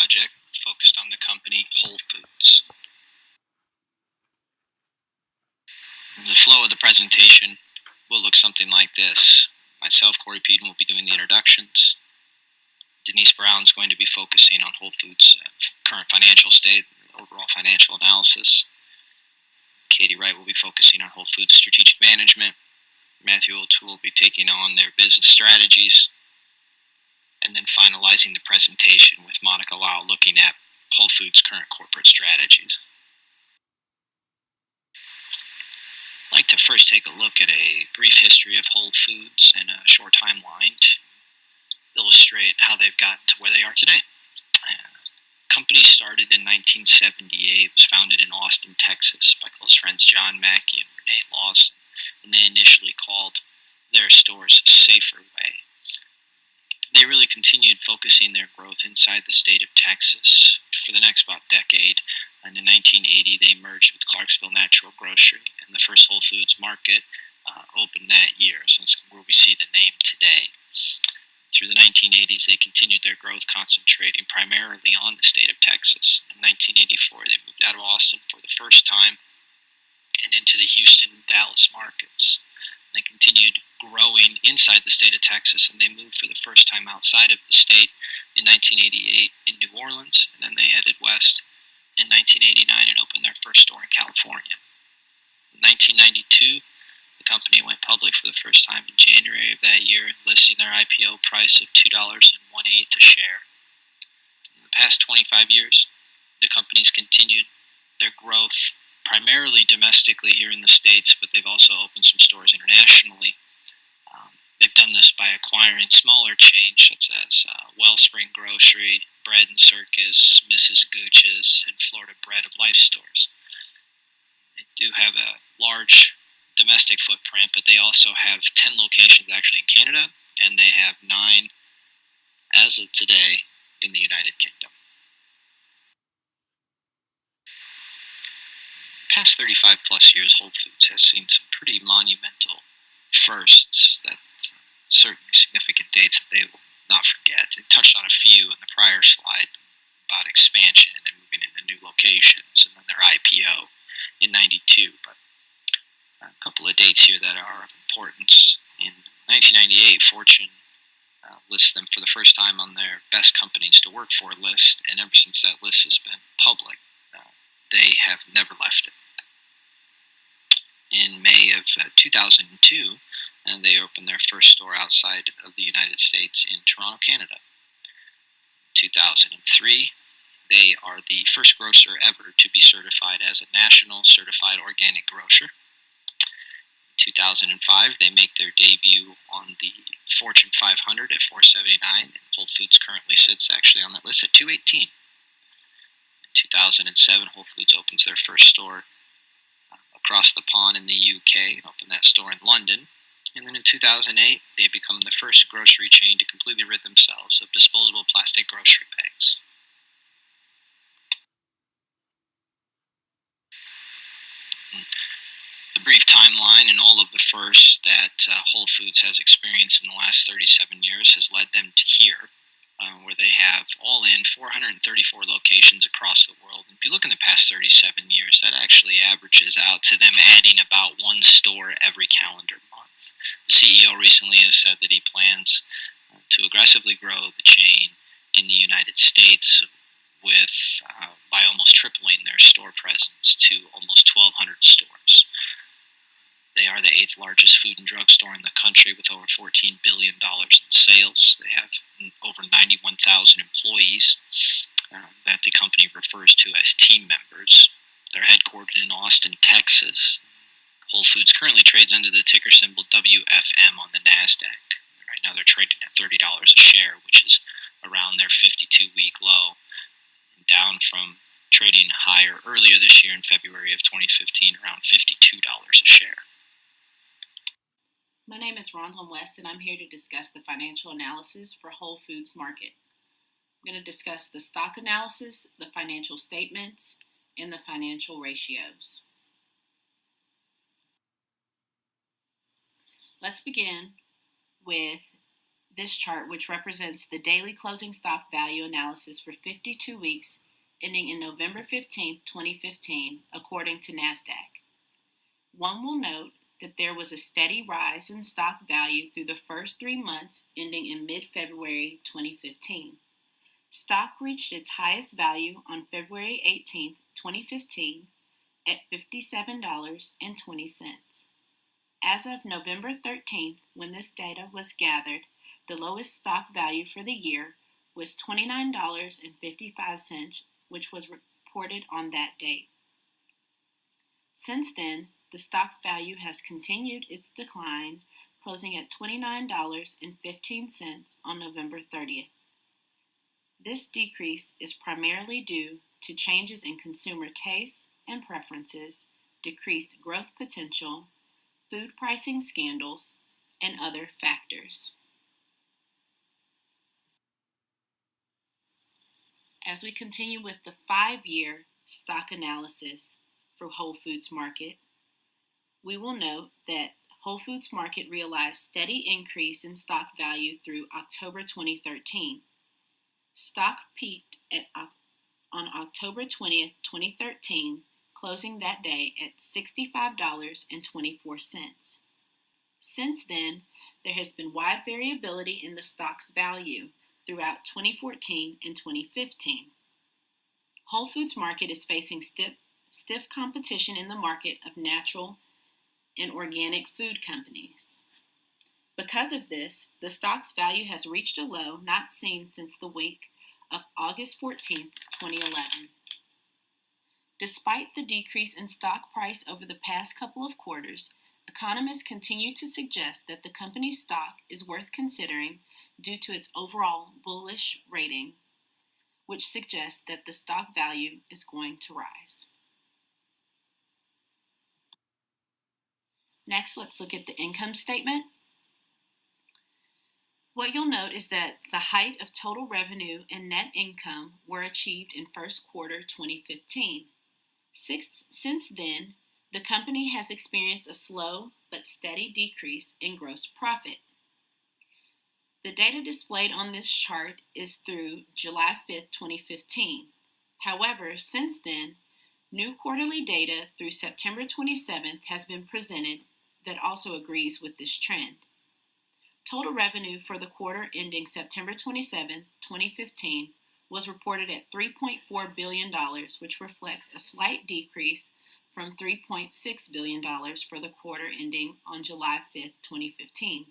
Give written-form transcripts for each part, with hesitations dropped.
project focused on the company Whole Foods. The flow of the presentation will look something like this. Myself, Corey Peden, will be doing the introductions. Denise Brown is going to be focusing on Whole Foods' current financial state, overall financial analysis. Katie Wright will be focusing on Whole Foods' strategic management. Matthew O'Toole will be taking on their business strategies. And then finalizing the presentation with Monica Lau looking at Whole Foods' current corporate strategies. I'd like to first take a look at a brief history of Whole Foods and a short timeline to illustrate how they've gotten to where they are today. The company started in 1978. It was founded in Austin, Texas by close friends John Mackey and Renee Lawson, and they initially called their stores Safer Way. They really continued focusing their growth inside the state of Texas for the next about decade. And in 1980, they merged with Clarksville Natural Grocery, and the first Whole Foods market opened that year. So that's where we see the name today. Through the 1980s, they continued their growth, concentrating primarily on the state of Texas. In 1984, they moved out of Austin for the first time and into the Houston and Dallas markets. They continued growing inside the state of Texas, and they moved for the first time outside of the state in 1988 in New Orleans, and then they headed west in 1989 and opened their first store in California. In 1992, the company went public for the first time in January of that year, listing their IPO price of $2.18 a share. In the past 25 years, the company's continued their growth primarily domestically here in the States, but they've also opened some stores internationally. They've done this by acquiring smaller chains such as Wellspring Grocery, Bread and Circus, Mrs. Gooch's, and Florida Bread of Life stores. They do have a large domestic footprint, but they also have 10 locations actually in Canada, and they have 9 as of today in the United Kingdom. The past 35 plus years, Whole Foods has seen some pretty monumental firsts, that certainly significant dates that they will not forget. They touched on a few in the prior slide about expansion and moving into new locations, and then their IPO in 92. But a couple of dates here that are of importance. In 1998, Fortune lists them for the first time on their best companies to work for list, and ever since that list has been public, they have never left it. In May of 2002, they opened their first store outside of the United States in Toronto, Canada. In 2003, they are the first grocer ever to be certified as a National Certified Organic Grocer. In 2005, they make their debut on the Fortune 500 at 479, and Whole Foods currently sits actually on that list at 218. In 2007, Whole Foods opens their first store across the pond in the UK, and opened that store in London. And then in 2008, they become the first grocery chain to completely rid themselves of disposable plastic grocery bags. The brief timeline and all of the firsts that Whole Foods has experienced in the last 37 years has led them to here, where they have all in 434 locations across the world. And if you look in the past 37 years, that actually averages out to them adding about 1 store every calendar month. The CEO recently has said that he plans to aggressively grow the chain in the United States with by almost tripling their store presence to almost 1,200 stores. They are the 8th largest food and drug store in the country with over $14 billion in sales. They have over 91,000 employees that the company refers to as team members. They're headquartered in Austin, Texas. Whole Foods currently trades under the ticker symbol WFM on the NASDAQ. Right now they're trading at $30 a share, which is around their 52-week low, down from trading higher earlier this year in February of 2015, around $52 a share. My name is Rondon West, and I'm here to discuss the financial analysis for Whole Foods Market. I'm going to discuss the stock analysis, the financial statements, and the financial ratios. Let's begin with this chart, which represents the daily closing stock value analysis for 52 weeks ending in November 15, 2015, according to NASDAQ. One will note that there was a steady rise in stock value through the first 3 months ending in mid-February 2015. Stock reached its highest value on February 18, 2015 at $57.20. As of November 13th, when this data was gathered, the lowest stock value for the year was $29.55, which was reported on that date. Since then, the stock value has continued its decline, closing at $29.15 on November 30th. This decrease is primarily due to changes in consumer tastes and preferences, decreased growth potential, food pricing scandals, and other factors. As we continue with the 5-year stock analysis for Whole Foods Market, we will note that Whole Foods Market realized steady increase in stock value through October 2013. Stock peaked on October 20th, 2013, closing that day at $65.24. Since then, there has been wide variability in the stock's value throughout 2014 and 2015. Whole Foods Market is facing stiff competition in the market of natural and organic food companies. Because of this, the stock's value has reached a low not seen since the week of August 14, 2011. Despite the decrease in stock price over the past couple of quarters, economists continue to suggest that the company's stock is worth considering due to its overall bullish rating, which suggests that the stock value is going to rise. Next, let's look at the income statement. What you'll note is that the height of total revenue and net income were achieved in first quarter 2015. Since then, the company has experienced a slow but steady decrease in gross profit. The data displayed on this chart is through July 5, 2015. However, since then, new quarterly data through September 27th has been presented that also agrees with this trend. Total revenue for the quarter ending September 27, 2015 was reported at $3.4 billion, which reflects a slight decrease from $3.6 billion for the quarter ending on July 5, 2015.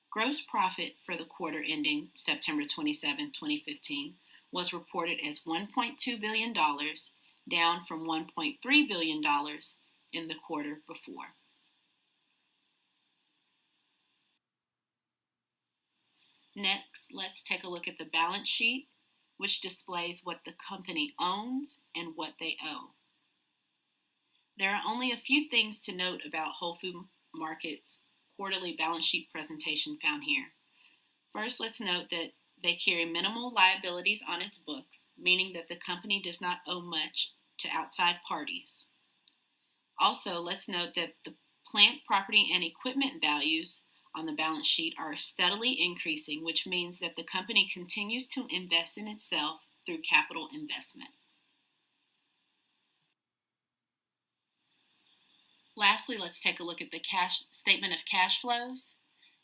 Gross profit for the quarter ending September 27, 2015 was reported as $1.2 billion, down from $1.3 billion in the quarter before. Next, let's take a look at the balance sheet, which displays what the company owns and what they owe. There are only a few things to note about Whole Foods Market's quarterly balance sheet presentation found here. First, let's note that they carry minimal liabilities on its books, meaning that the company does not owe much to outside parties. Also, let's note that the plant, property, and equipment values on the balance sheet are steadily increasing, which means that the company continues to invest in itself through capital investment. Lastly, let's take a look at the statement of cash flows.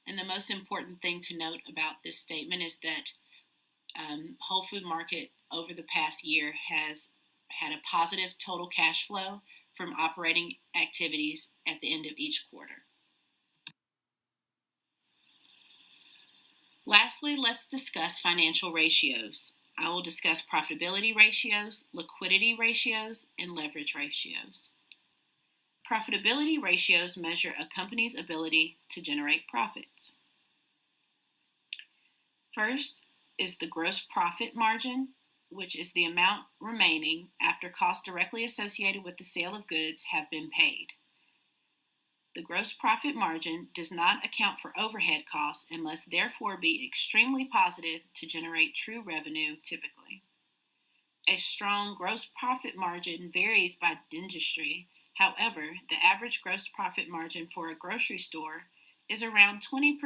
And the most important thing to note about this statement is that Whole Food Market over the past year has had a positive total cash flow from operating activities at the end of each quarter. Lastly, let's discuss financial ratios. I will discuss profitability ratios, liquidity ratios, and leverage ratios. Profitability ratios measure a company's ability to generate profits. First is the gross profit margin, which is the amount remaining after costs directly associated with the sale of goods have been paid. The gross profit margin does not account for overhead costs and must therefore be extremely positive to generate true revenue typically. A strong gross profit margin varies by industry. However, the average gross profit margin for a grocery store is around 20%,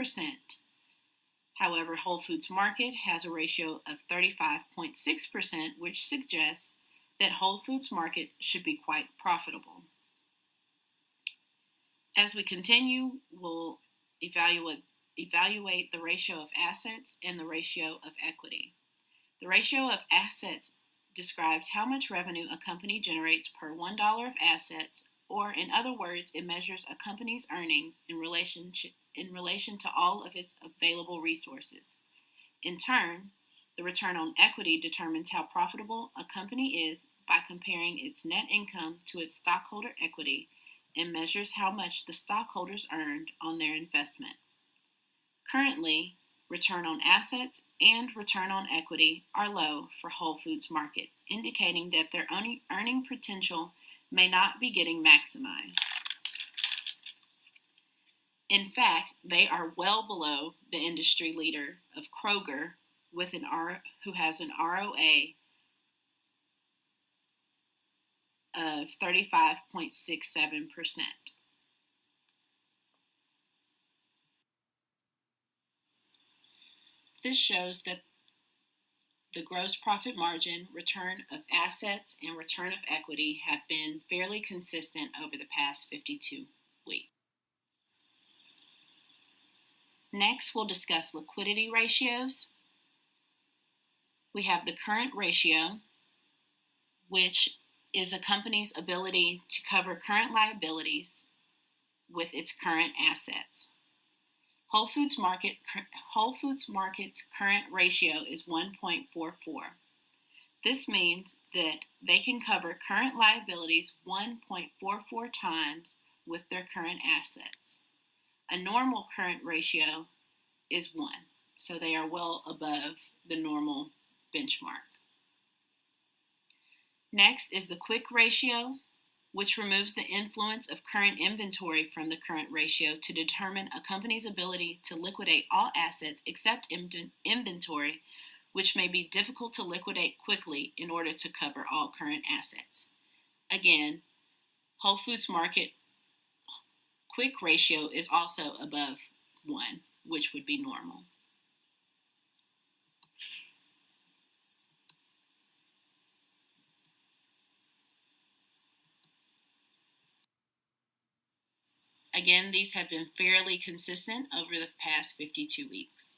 However, Whole Foods Market has a ratio of 35.6%, which suggests that Whole Foods Market should be quite profitable. As we continue, we'll evaluate the ratio of assets and the ratio of equity. The ratio of assets describes how much revenue a company generates per $1 of assets, or in other words, it measures a company's earnings in relation to all of its available resources. In turn, the return on equity determines how profitable a company is by comparing its net income to its stockholder equity and measures how much the stockholders earned on their investment. Currently, return on assets and return on equity are low for Whole Foods Market, indicating that their earning potential may not be getting maximized. In fact, they are well below the industry leader of Kroger, who has an ROA of 35.67%. This shows that the gross profit margin, return of assets, and return of equity have been fairly consistent over the past 52 weeks. Next, we'll discuss liquidity ratios. We have the current ratio, which is a company's ability to cover current liabilities with its current assets. Whole Foods Market's current ratio is 1.44. This means that they can cover current liabilities 1.44 times with their current assets. A normal current ratio is 1, so they are well above the normal benchmark. Next is the quick ratio, which removes the influence of current inventory from the current ratio to determine a company's ability to liquidate all assets except inventory, which may be difficult to liquidate quickly in order to cover all current assets. Again, Whole Foods Market quick ratio is also above 1, which would be normal. Again, these have been fairly consistent over the past 52 weeks.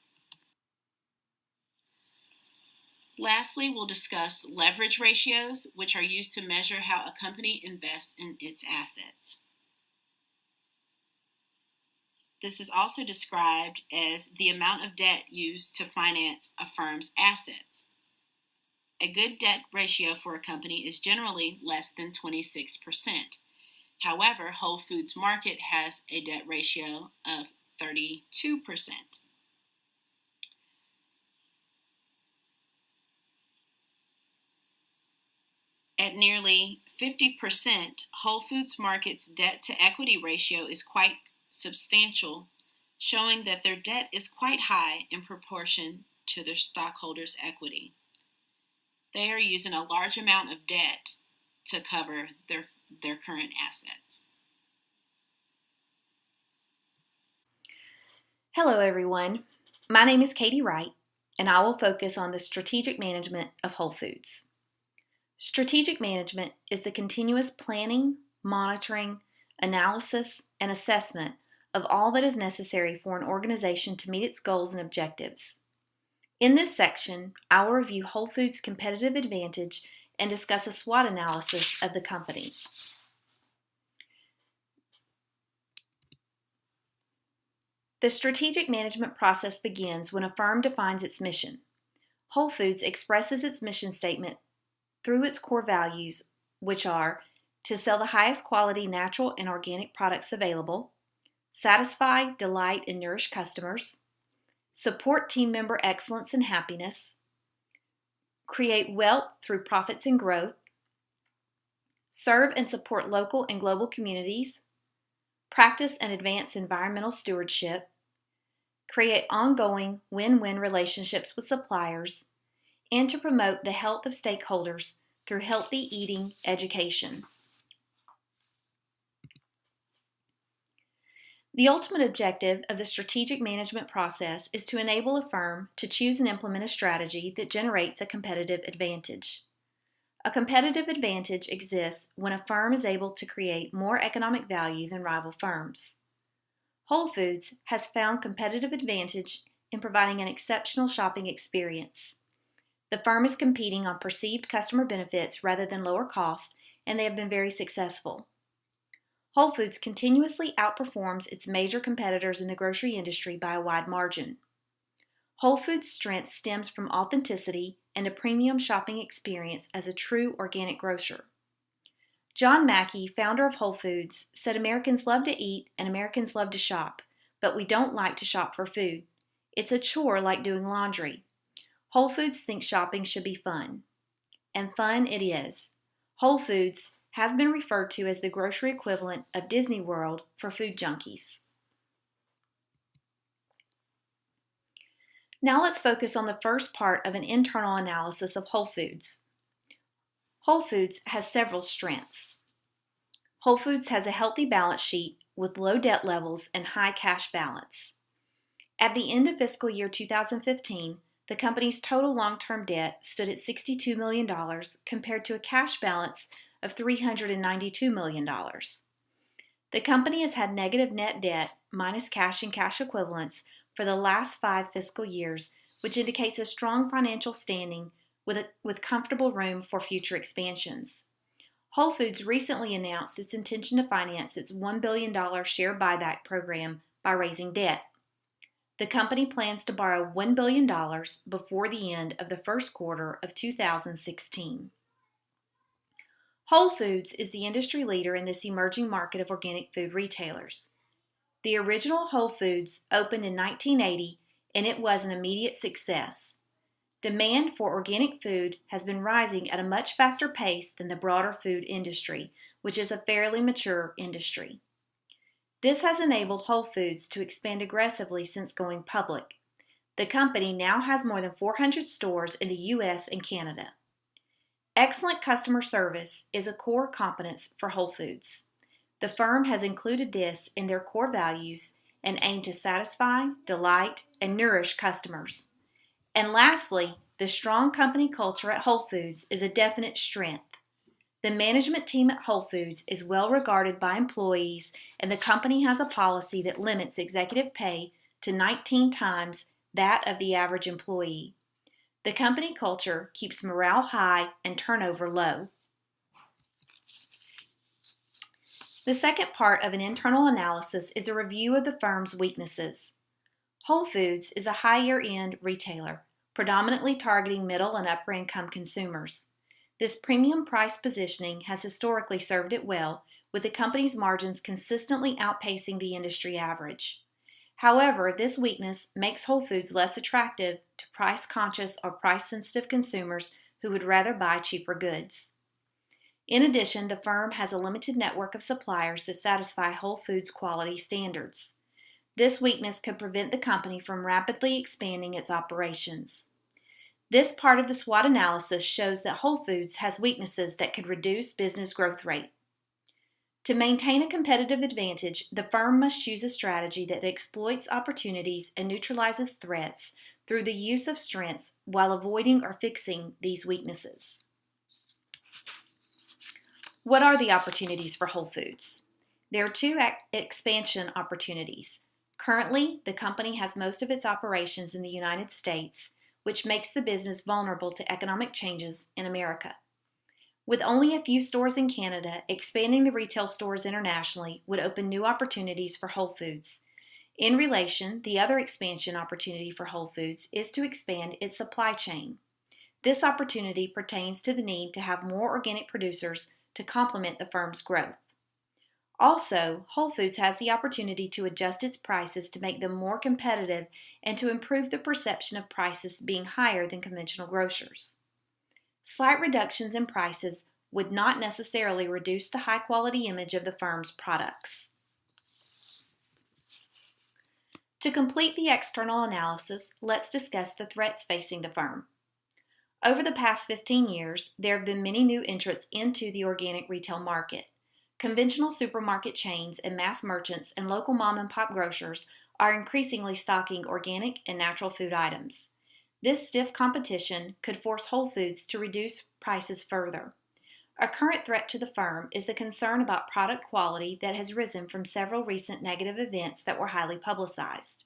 Lastly, we'll discuss leverage ratios, which are used to measure how a company invests in its assets. This is also described as the amount of debt used to finance a firm's assets. A good debt ratio for a company is generally less than 26%. However, Whole Foods Market has a debt ratio of 32%. At nearly 50%, Whole Foods Market's debt to equity ratio is quite substantial, showing that their debt is quite high in proportion to their stockholders' equity. They are using a large amount of debt to cover their current assets. Hello everyone, my name is Katie Wright, and I will focus on the strategic management of Whole Foods. Strategic management is the continuous planning, monitoring, analysis, and assessment of all that is necessary for an organization to meet its goals and objectives. In this section, I will review Whole Foods' competitive advantage and discuss a SWOT analysis of the company. The strategic management process begins when a firm defines its mission. Whole Foods expresses its mission statement through its core values, which are to sell the highest quality natural and organic products available, satisfy, delight, and nourish customers, support team member excellence and happiness, create wealth through profits and growth, serve and support local and global communities, practice and advance environmental stewardship, create ongoing win-win relationships with suppliers, and to promote the health of stakeholders through healthy eating education. The ultimate objective of the strategic management process is to enable a firm to choose and implement a strategy that generates a competitive advantage. A competitive advantage exists when a firm is able to create more economic value than rival firms. Whole Foods has found competitive advantage in providing an exceptional shopping experience. The firm is competing on perceived customer benefits rather than lower cost, and they have been very successful. Whole Foods continuously outperforms its major competitors in the grocery industry by a wide margin. Whole Foods' strength stems from authenticity and a premium shopping experience as a true organic grocer. John Mackey, founder of Whole Foods, said Americans love to eat and Americans love to shop, but we don't like to shop for food. It's a chore like doing laundry. Whole Foods thinks shopping should be fun. And fun it is. Whole Foods has been referred to as the grocery equivalent of Disney World for food junkies. Now let's focus on the first part of an internal analysis of Whole Foods. Whole Foods has several strengths. Whole Foods has a healthy balance sheet with low debt levels and high cash balance. At the end of fiscal year 2015, the company's total long-term debt stood at $62 million compared to a cash balance of $392 million. The company has had negative net debt minus cash and cash equivalents for the last 5 fiscal years, which indicates a strong financial standing with comfortable room for future expansions. Whole Foods recently announced its intention to finance its $1 billion share buyback program by raising debt. The company plans to borrow $1 billion before the end of the first quarter of 2016. Whole Foods is the industry leader in this emerging market of organic food retailers. The original Whole Foods opened in 1980, and it was an immediate success. Demand for organic food has been rising at a much faster pace than the broader food industry, which is a fairly mature industry. This has enabled Whole Foods to expand aggressively since going public. The company now has more than 400 stores in the U.S. and Canada. Excellent customer service is a core competence for Whole Foods. The firm has included this in their core values and aim to satisfy, delight, and nourish customers. And lastly, the strong company culture at Whole Foods is a definite strength. The management team at Whole Foods is well regarded by employees, and the company has a policy that limits executive pay to 19 times that of the average employee. The company culture keeps morale high and turnover low. The second part of an internal analysis is a review of the firm's weaknesses. Whole Foods is a higher-end retailer, predominantly targeting middle and upper-income consumers. This premium price positioning has historically served it well, with the company's margins consistently outpacing the industry average. However, this weakness makes Whole Foods less attractive to price-conscious or price-sensitive consumers who would rather buy cheaper goods. In addition, the firm has a limited network of suppliers that satisfy Whole Foods quality standards. This weakness could prevent the company from rapidly expanding its operations. This part of the SWOT analysis shows that Whole Foods has weaknesses that could reduce business growth rate. To maintain a competitive advantage, the firm must choose a strategy that exploits opportunities and neutralizes threats through the use of strengths while avoiding or fixing these weaknesses. What are the opportunities for Whole Foods? There are 2 expansion opportunities. Currently, the company has most of its operations in the United States, which makes the business vulnerable to economic changes in America. With only a few stores in Canada, expanding the retail stores internationally would open new opportunities for Whole Foods. In relation, the other expansion opportunity for Whole Foods is to expand its supply chain. This opportunity pertains to the need to have more organic producers to complement the firm's growth. Also, Whole Foods has the opportunity to adjust its prices to make them more competitive and to improve the perception of prices being higher than conventional grocers. Slight reductions in prices would not necessarily reduce the high-quality image of the firm's products. To complete the external analysis, let's discuss the threats facing the firm. Over the past 15 years, there have been many new entrants into the organic retail market. Conventional supermarket chains and mass merchants and local mom and pop grocers are increasingly stocking organic and natural food items. This stiff competition could force Whole Foods to reduce prices further. A current threat to the firm is the concern about product quality that has risen from several recent negative events that were highly publicized.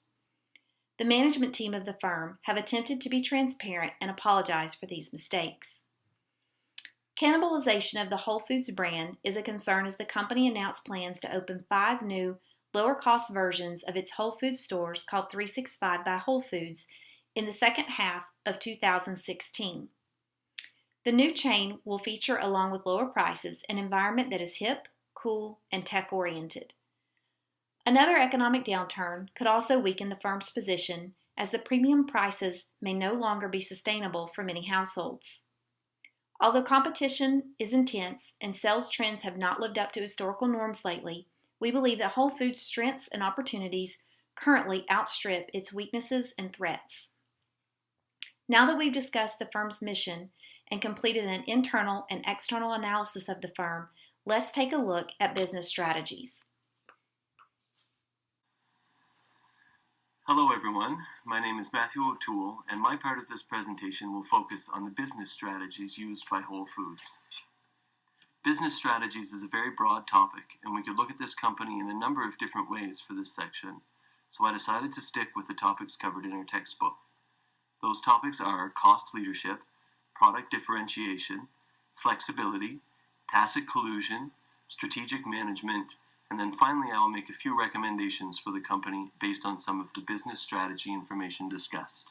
The management team of the firm have attempted to be transparent and apologize for these mistakes. Cannibalization of the Whole Foods brand is a concern as the company announced plans to open 5 new, lower-cost versions of its Whole Foods stores called 365 by Whole Foods in the second half of 2016. The new chain will feature, along with lower prices, an environment that is hip, cool, and tech-oriented. Another economic downturn could also weaken the firm's position as the premium prices may no longer be sustainable for many households. Although competition is intense and sales trends have not lived up to historical norms lately, we believe that Whole Foods' strengths and opportunities currently outstrip its weaknesses and threats. Now that we've discussed the firm's mission and completed an internal and external analysis of the firm, let's take a look at business strategies. Hello everyone, my name is Matthew O'Toole, and my part of this presentation will focus on the business strategies used by Whole Foods. Business strategies is a very broad topic, and we could look at this company in a number of different ways for this section, so I decided to stick with the topics covered in our textbook. Those topics are cost leadership, product differentiation, flexibility, tacit collusion, strategic management, and then finally I will make a few recommendations for the company based on some of the business strategy information discussed.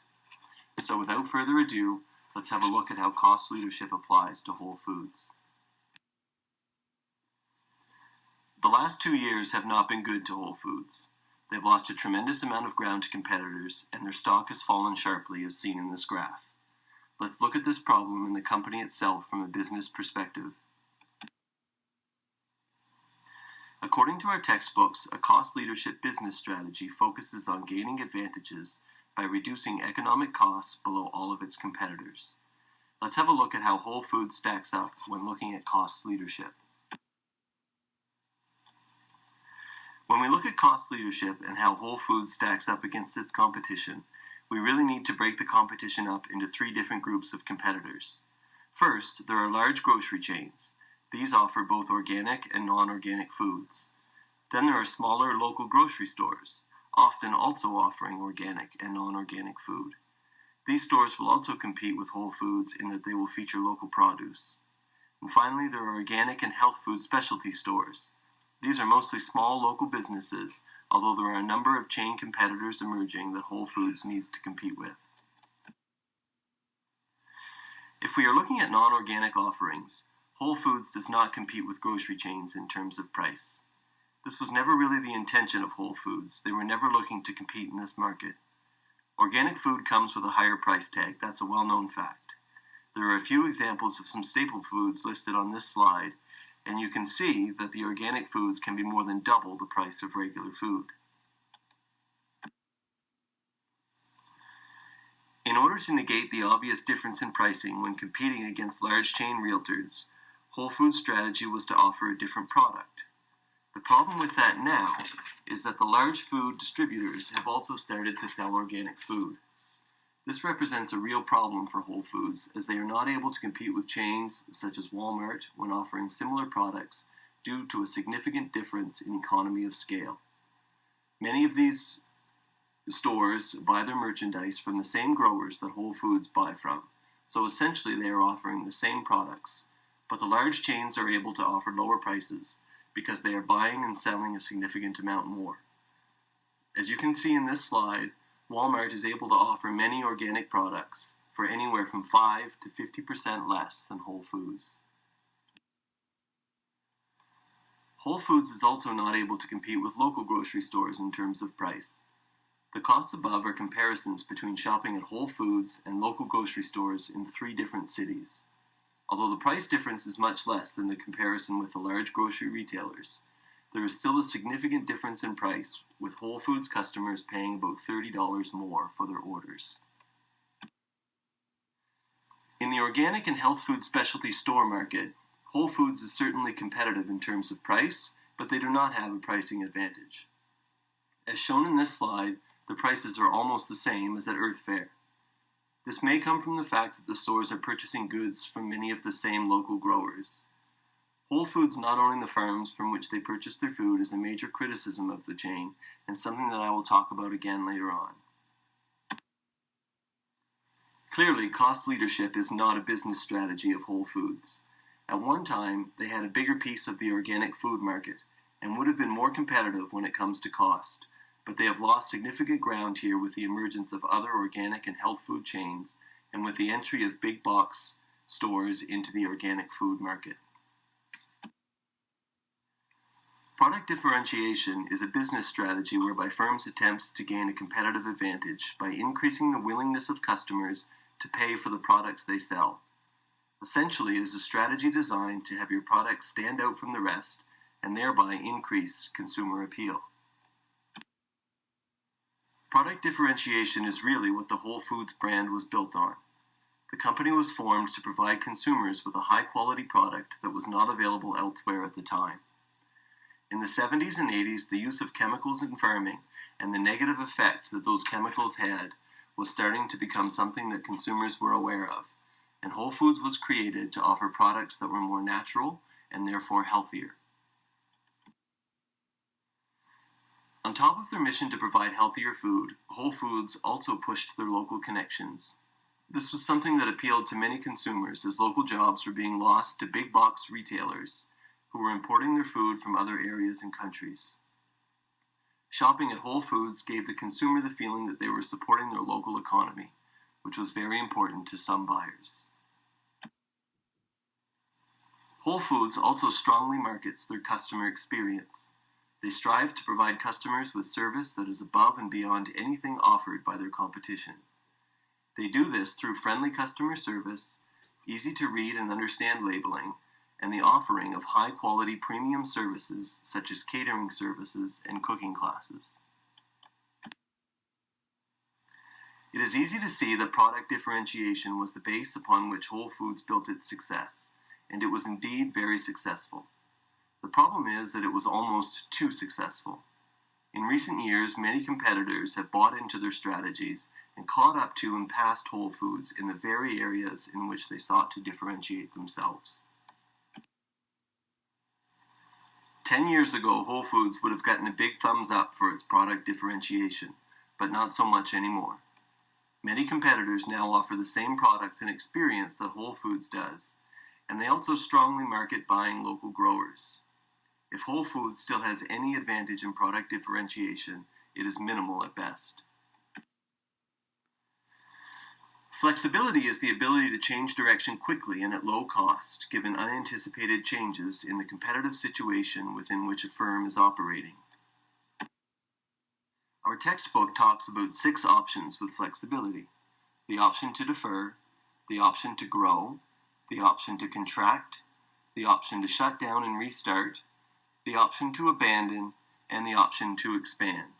So without further ado, let's have a look at how cost leadership applies to Whole Foods. The last 2 years have not been good to Whole Foods. They've lost a tremendous amount of ground to competitors, and their stock has fallen sharply as seen in this graph. Let's look at this problem in the company itself from a business perspective. According to our textbooks, a cost leadership business strategy focuses on gaining advantages by reducing economic costs below all of its competitors. Let's have a look at how Whole Foods stacks up when looking at cost leadership. When we look at cost leadership and how Whole Foods stacks up against its competition, we really need to break the competition up into 3 different groups of competitors. First, there are large grocery chains. These offer both organic and non-organic foods. Then there are smaller local grocery stores, often also offering organic and non-organic food. These stores will also compete with Whole Foods in that they will feature local produce. And finally, there are organic and health food specialty stores. These are mostly small local businesses, although there are a number of chain competitors emerging that Whole Foods needs to compete with. If we are looking at non-organic offerings, Whole Foods does not compete with grocery chains in terms of price. This was never really the intention of Whole Foods. They were never looking to compete in this market. Organic food comes with a higher price tag. That's a well-known fact. There are a few examples of some staple foods listed on this slide, and you can see that the organic foods can be more than double the price of regular food. In order to negate the obvious difference in pricing when competing against large chain realtors, Whole Foods' strategy was to offer a different product. The problem with that now is that the large food distributors have also started to sell organic food. This represents a real problem for Whole Foods, as they are not able to compete with chains such as Walmart when offering similar products due to a significant difference in economy of scale. Many of these stores buy their merchandise from the same growers that Whole Foods buy from, so essentially they are offering the same products. But the large chains are able to offer lower prices because they are buying and selling a significant amount more. As you can see in this slide, Walmart is able to offer many organic products for anywhere from 5 to 50% less than Whole Foods. Whole Foods is also not able to compete with local grocery stores in terms of price. The costs above are comparisons between shopping at Whole Foods and local grocery stores in 3 different cities. Although the price difference is much less than the comparison with the large grocery retailers, there is still a significant difference in price, with Whole Foods customers paying about $30 more for their orders. In the organic and health food specialty store market, Whole Foods is certainly competitive in terms of price, but they do not have a pricing advantage. As shown in this slide, the prices are almost the same as at Earth Fare. This may come from the fact that the stores are purchasing goods from many of the same local growers. Whole Foods not owning the farms from which they purchase their food is a major criticism of the chain, and something that I will talk about again later on. Clearly, cost leadership is not a business strategy of Whole Foods. At one time, they had a bigger piece of the organic food market and would have been more competitive when it comes to cost, but they have lost significant ground here with the emergence of other organic and health food chains and with the entry of big box stores into the organic food market. Product differentiation is a business strategy whereby firms attempt to gain a competitive advantage by increasing the willingness of customers to pay for the products they sell. Essentially, it is a strategy designed to have your products stand out from the rest and thereby increase consumer appeal. Product differentiation is really what the Whole Foods brand was built on. The company was formed to provide consumers with a high-quality product that was not available elsewhere at the time. In the 70s and 80s, the use of chemicals in farming and the negative effect that those chemicals had was starting to become something that consumers were aware of, and Whole Foods was created to offer products that were more natural and therefore healthier. On top of their mission to provide healthier food, Whole Foods also pushed their local connections. This was something that appealed to many consumers as local jobs were being lost to big box retailers who were importing their food from other areas and countries. Shopping at Whole Foods gave the consumer the feeling that they were supporting their local economy, which was very important to some buyers. Whole Foods also strongly markets their customer experience. They strive to provide customers with service that is above and beyond anything offered by their competition. They do this through friendly customer service, easy to read and understand labeling, and the offering of high-quality premium services such as catering services and cooking classes. It is easy to see that product differentiation was the base upon which Whole Foods built its success, and it was indeed very successful. The problem is that it was almost too successful. In recent years, many competitors have bought into their strategies and caught up to and passed Whole Foods in the very areas in which they sought to differentiate themselves. 10 years ago, Whole Foods would have gotten a big thumbs up for its product differentiation, but not so much anymore. Many competitors now offer the same products and experience that Whole Foods does, and they also strongly market buying local growers. If Whole Foods still has any advantage in product differentiation, it is minimal at best. Flexibility is the ability to change direction quickly and at low cost, given unanticipated changes in the competitive situation within which a firm is operating. Our textbook talks about 6 options with flexibility: the option to defer, the option to grow, the option to contract, the option to shut down and restart, the option to abandon, and the option to expand.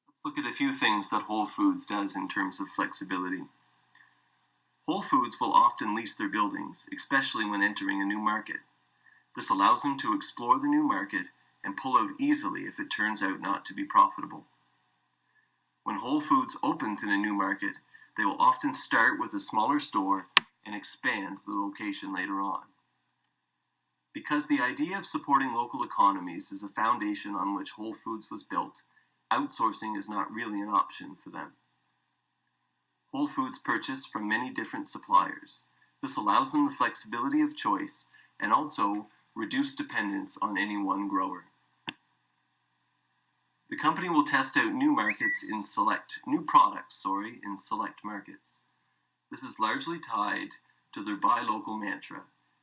Let's look at a few things that Whole Foods does in terms of flexibility. Whole Foods will often lease their buildings, especially when entering a new market. This allows them to explore the new market and pull out easily if it turns out not to be profitable. When Whole Foods opens in a new market, they will often start with a smaller store and expand the location later on. Because the idea of supporting local economies is a foundation on which Whole Foods was built, outsourcing is not really an option for them. Whole Foods purchase from many different suppliers. This allows them the flexibility of choice and also reduced dependence on any one grower. The company will test out new products in select markets. This is largely tied to their buy local mantra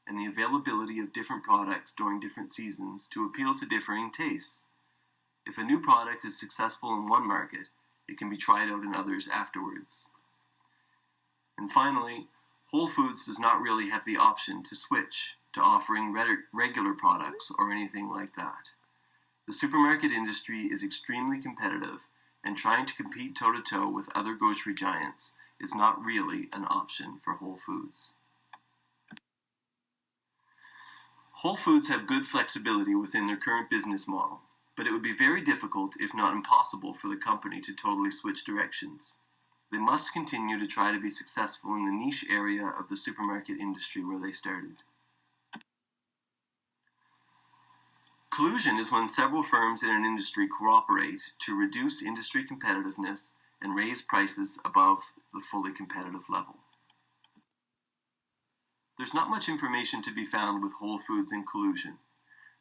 and the availability of different products during different seasons to appeal to differing tastes. If a new product is successful in one market, it can be tried out in others afterwards. And finally, Whole Foods does not really have the option to switch to offering regular products or anything like that. The supermarket industry is extremely competitive, and trying to compete toe-to-toe with other grocery giants is not really an option for Whole Foods. Whole Foods have good flexibility within their current business model, but it would be very difficult, if not impossible, for the company to totally switch directions. They must continue to try to be successful in the niche area of the supermarket industry where they started. Collusion is when several firms in an industry cooperate to reduce industry competitiveness and raise prices above the fully competitive level. There's not much information to be found with Whole Foods in collusion.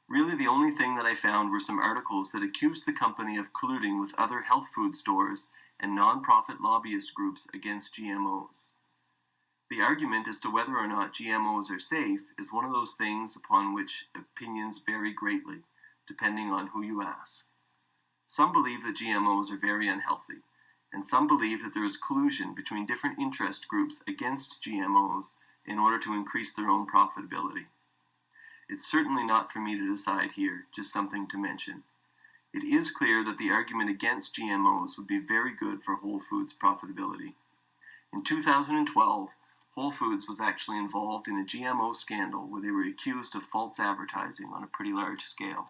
Really, the only thing that I found were some articles that accused the company of colluding with other health food stores and non-profit lobbyist groups against GMOs. The argument as to whether or not GMOs are safe is one of those things upon which opinions vary greatly, depending on who you ask. Some believe that GMOs are very unhealthy, and some believe that there is collusion between different interest groups against GMOs in order to increase their own profitability. It's certainly not for me to decide here, just something to mention. It is clear that the argument against GMOs would be very good for Whole Foods' profitability. In 2012, Whole Foods was actually involved in a GMO scandal where they were accused of false advertising on a pretty large scale.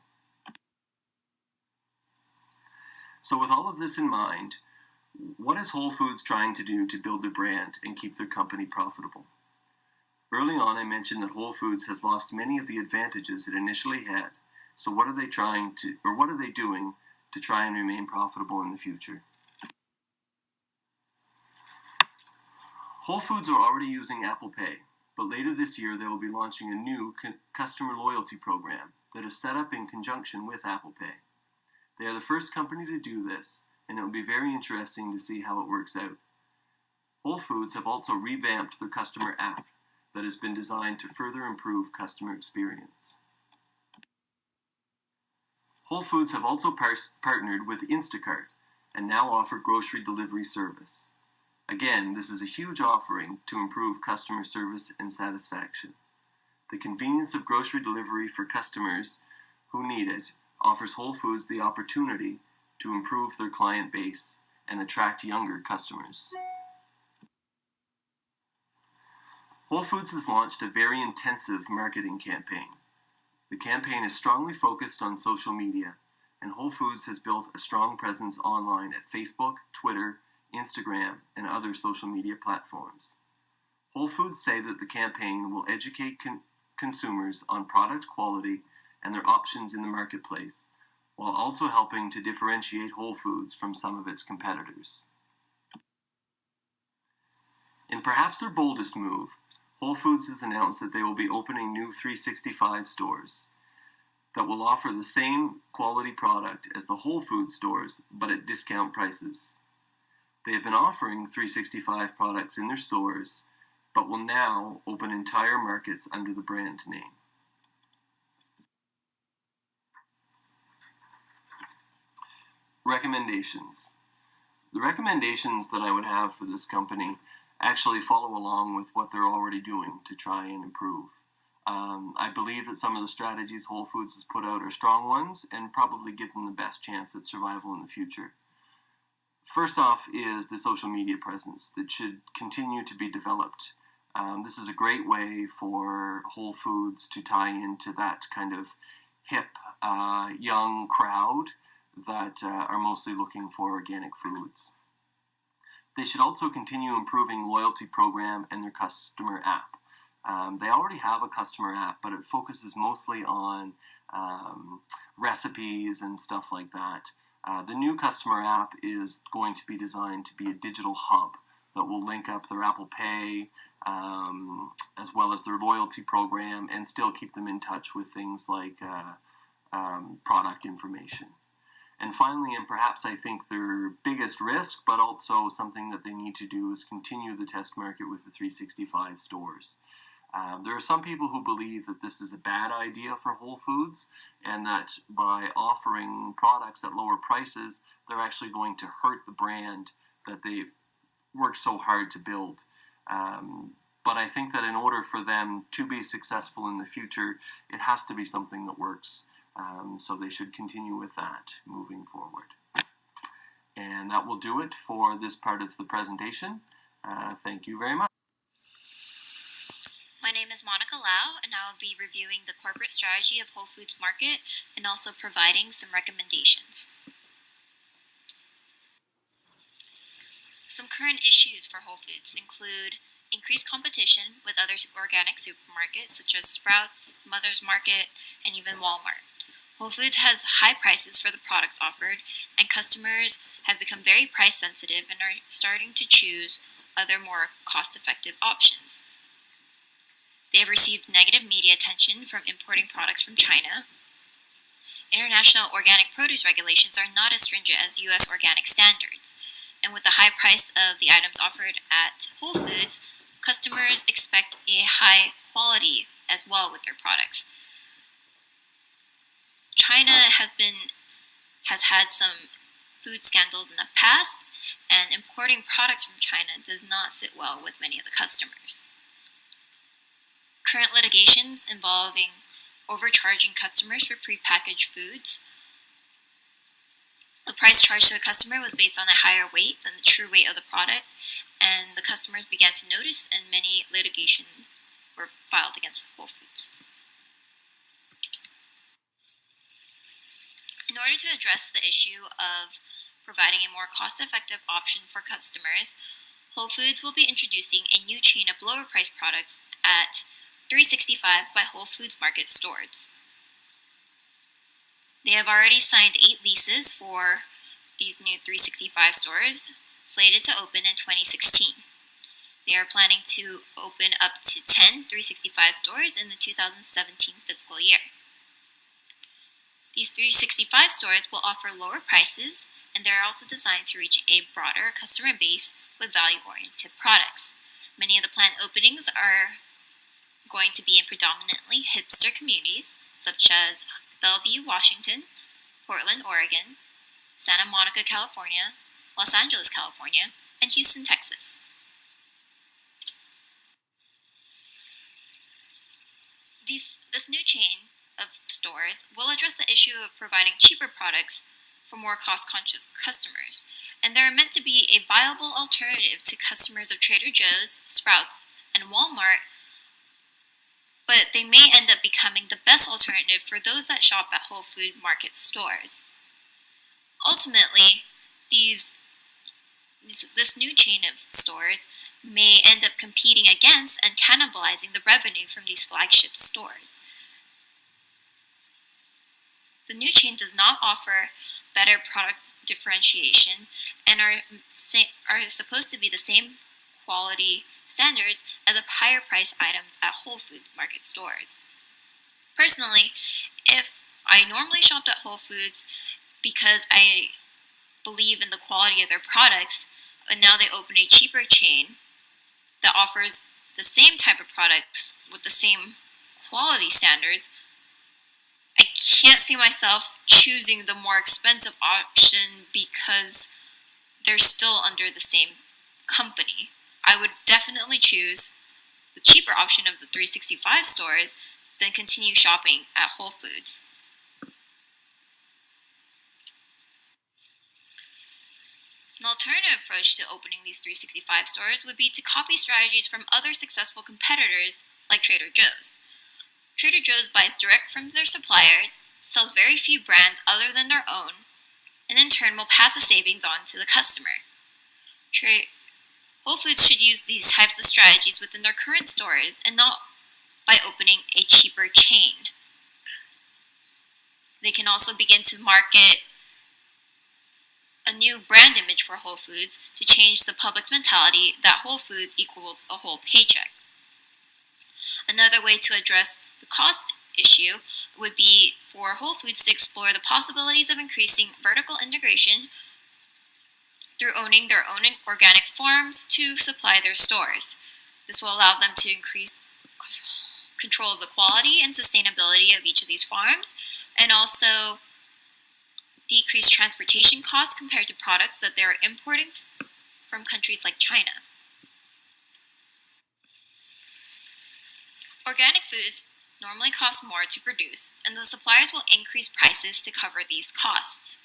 So with all of this in mind, what is Whole Foods trying to do to build their brand and keep their company profitable? Early on, I mentioned that Whole Foods has lost many of the advantages it initially had. So what are they doing to try and remain profitable in the future? Whole Foods are already using Apple Pay, but later this year they will be launching a new customer loyalty program that is set up in conjunction with Apple Pay. They are the first company to do this, and it will be very interesting to see how it works out. Whole Foods have also revamped their customer app that has been designed to further improve customer experience. Whole Foods have also partnered with Instacart and now offer grocery delivery service. Again, this is a huge offering to improve customer service and satisfaction. The convenience of grocery delivery for customers who need it offers Whole Foods the opportunity to improve their client base and attract younger customers. Whole Foods has launched a very intensive marketing campaign. The campaign is strongly focused on social media, and Whole Foods has built a strong presence online at Facebook, Twitter, Instagram, and other social media platforms. Whole Foods say that the campaign will educate consumers on product quality and their options in the marketplace, while also helping to differentiate Whole Foods from some of its competitors. In perhaps their boldest move, Whole Foods has announced that they will be opening new 365 stores that will offer the same quality product as the Whole Foods stores, but at discount prices. They have been offering 365 products in their stores, but will now open entire markets under the brand name. Recommendations. The recommendations that I would have for this company actually follow along with what they're already doing to try and improve. I believe that some of the strategies Whole Foods has put out are strong ones and probably give them the best chance at survival in the future. First off is the social media presence that should continue to be developed. This is a great way for Whole Foods to tie into that kind of hip, young crowd that are mostly looking for organic foods. They should also continue improving loyalty program and their customer app. They already have a customer app, but it focuses mostly on recipes and stuff like that. The new customer app is going to be designed to be a digital hub that will link up their Apple Pay as well as their loyalty program and still keep them in touch with things like product information. And finally, and perhaps I think their biggest risk, but also something that they need to do, is continue the test market with the 365 stores. There are some people who believe that this is a bad idea for Whole Foods and that by offering products at lower prices, they're actually going to hurt the brand that they've worked so hard to build. But I think that in order for them to be successful in the future, it has to be something that works. So they should continue with that moving forward. And that will do it for this part of the presentation. Thank you very much. My name is Monica Lau, and I will be reviewing the corporate strategy of Whole Foods Market and also providing some recommendations. Some current issues for Whole Foods include increased competition with other organic supermarkets such as Sprouts, Mother's Market, and even Walmart. Whole Foods has high prices for the products offered, and customers have become very price sensitive and are starting to choose other more cost-effective options. They have received negative media attention from importing products from China. International organic produce regulations are not as stringent as U.S. organic standards, and with the high price of the items offered at Whole Foods, customers expect a high quality as well with their products. China has had some food scandals in the past, and importing products from China does not sit well with many of the customers. Current litigations involving overcharging customers for prepackaged foods. The price charged to the customer was based on a higher weight than the true weight of the product, and the customers began to notice, and many litigations were filed against Whole Foods. In order to address the issue of providing a more cost-effective option for customers, Whole Foods will be introducing a new chain of lower-priced products at 365 by Whole Foods Market stores. They have already signed 8 leases for these new 365 stores, slated to open in 2016. They are planning to open up to 10 365 stores in the 2017 fiscal year. These 365 stores will offer lower prices, and they are also designed to reach a broader customer base with value-oriented products. Many of the planned openings are going to be in predominantly hipster communities, such as Bellevue, Washington, Portland, Oregon, Santa Monica, California, Los Angeles, California, and Houston, Texas. This new chain of stores will address the issue of providing cheaper products for more cost-conscious customers, and they're meant to be a viable alternative to customers of Trader Joe's, Sprouts, and Walmart, but they may end up becoming the best alternative for those that shop at Whole Food Market stores. Ultimately, this new chain of stores may end up competing against and cannibalizing the revenue from these flagship stores. The new chain does not offer better product differentiation and are supposed to be the same quality standards as of higher price items at Whole Foods Market stores. Personally, if I normally shopped at Whole Foods because I believe in the quality of their products, and now they open a cheaper chain that offers the same type of products with the same quality standards, I can't see myself choosing the more expensive option because they're still under the same company. I would definitely choose the cheaper option of the 365 stores than continue shopping at Whole Foods. An alternative approach to opening these 365 stores would be to copy strategies from other successful competitors like Trader Joe's. Trader Joe's buys direct from their suppliers, sells very few brands other than their own, and in turn will pass the savings on to the customer. Whole Foods should use these types of strategies within their current stores and not by opening a cheaper chain. They can also begin to market a new brand image for Whole Foods to change the public's mentality that Whole Foods equals a whole paycheck. Another way to address the cost issue would be for Whole Foods to explore the possibilities of increasing vertical integration through owning their own organic farms to supply their stores. This will allow them to increase control of the quality and sustainability of each of these farms, and also decrease transportation costs compared to products that they're importing from countries like China. Organic foods normally cost more to produce, and the suppliers will increase prices to cover these costs.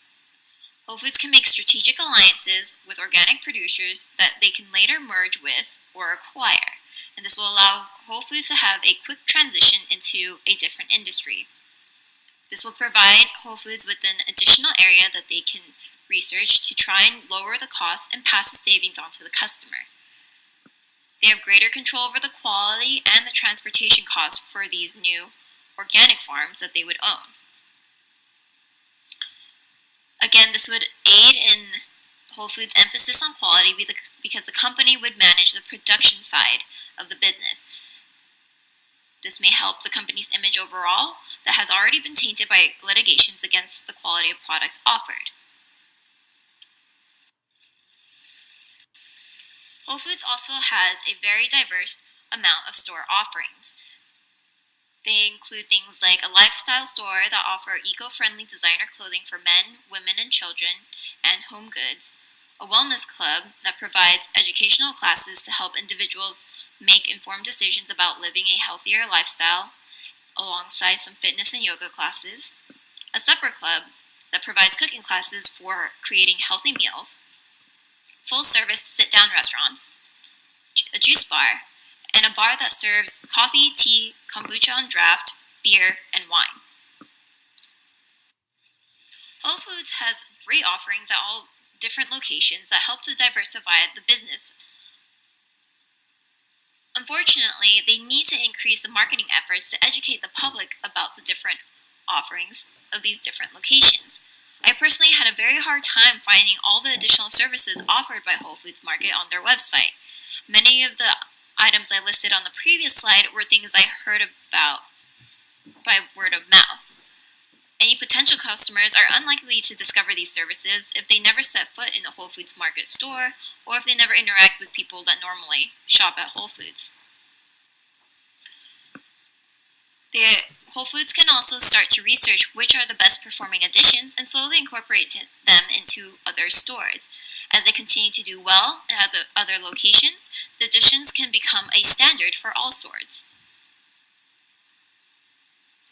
Whole Foods can make strategic alliances with organic producers that they can later merge with or acquire. and this will allow Whole Foods to have a quick transition into a different industry. This will provide Whole Foods with an additional area that they can research to try and lower the cost and pass the savings on to the customer. They have greater control over the quality and the transportation costs for these new organic farms that they would own. Again, this would aid in Whole Foods' emphasis on quality because the company would manage the production side of the business. This may help the company's image overall that has already been tainted by litigations against the quality of products offered. Whole Foods also has a very diverse amount of store offerings. They include things like a lifestyle store that offer eco-friendly designer clothing for men, women, and children, and home goods, a wellness club that provides educational classes to help individuals make informed decisions about living a healthier lifestyle, alongside some fitness and yoga classes, a supper club that provides cooking classes for creating healthy meals, full-service sit-down restaurants, a juice bar, and a bar that serves coffee, tea, kombucha on draft, beer, and wine. Whole Foods has great offerings at all different locations that help to diversify the business. Unfortunately, they need to increase the marketing efforts to educate the public about the different offerings of these different locations. I personally had a very hard time finding all the additional services offered by Whole Foods Market on their website. Many of the items I listed on the previous slide were things I heard about by word of mouth. Any potential customers are unlikely to discover these services if they never set foot in a Whole Foods Market store or if they never interact with people that normally shop at Whole Foods. Whole Foods can also start to research which are the best performing additions and slowly incorporate them into other stores. As they continue to do well at the other locations, the additions can become a standard for all stores.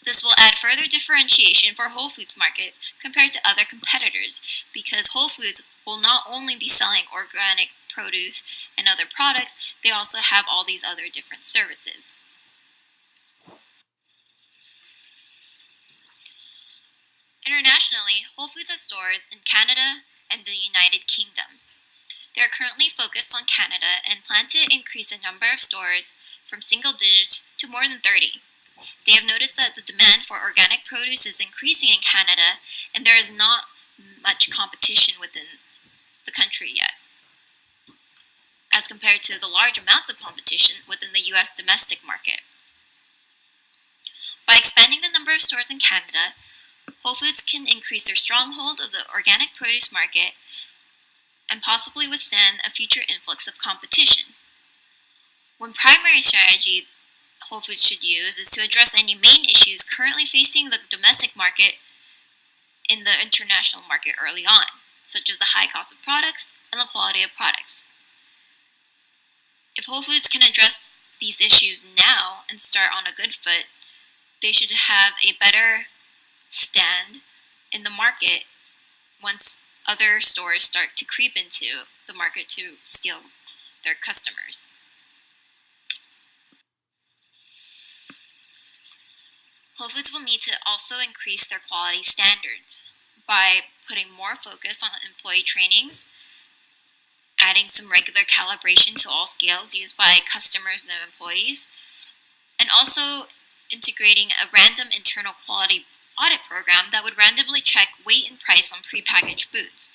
This will add further differentiation for Whole Foods Market compared to other competitors because Whole Foods will not only be selling organic produce and other products, they also have all these other different services. Internationally, Whole Foods has stores in Canada and the United Kingdom. They are currently focused on Canada and plan to increase the number of stores from single digits to more than 30. They have noticed that the demand for organic produce is increasing in Canada, and there is not much competition within the country yet, as compared to the large amounts of competition within the US domestic market. By expanding the number of stores in Canada, Whole Foods can increase their stronghold of the organic produce market and possibly withstand a future influx of competition. One primary strategy Whole Foods should use is to address any main issues currently facing the domestic market in the international market early on, such as the high cost of products and the quality of products. If Whole Foods can address these issues now and start on a good foot, they should have a better stand in the market once other stores start to creep into the market to steal their customers. Whole Foods will need to also increase their quality standards by putting more focus on employee trainings, adding some regular calibration to all scales used by customers and employees, and also integrating a random internal quality audit program that would randomly check weight and price on prepackaged foods,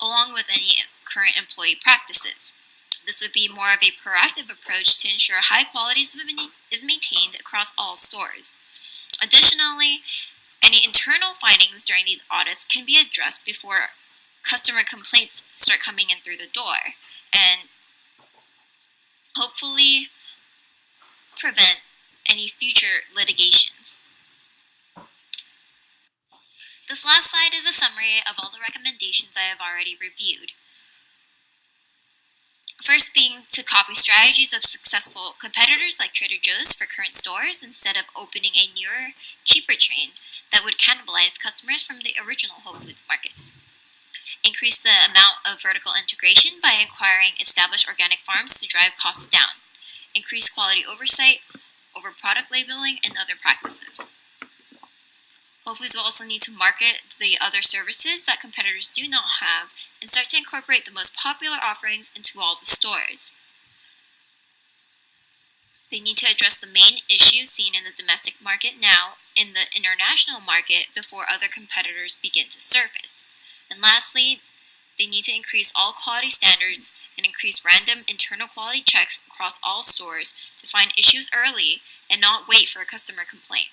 along with any current employee practices. This would be more of a proactive approach to ensure high quality is maintained across all stores. Additionally, any internal findings during these audits can be addressed before customer complaints start coming in through the door, and hopefully prevent any future litigations. This last slide is a summary of all the recommendations I have already reviewed. First being to copy strategies of successful competitors like Trader Joe's for current stores instead of opening a newer, cheaper chain that would cannibalize customers from the original Whole Foods markets. Increase the amount of vertical integration by acquiring established organic farms to drive costs down. increase quality oversight over product labeling, and other practices. Whole Foods will also need to market the other services that competitors do not have and start to incorporate the most popular offerings into all the stores. They need to address the main issues seen in the domestic market now in the international market before other competitors begin to surface. And lastly, they need to increase all quality standards and increase random internal quality checks across all stores to find issues early and not wait for a customer complaint.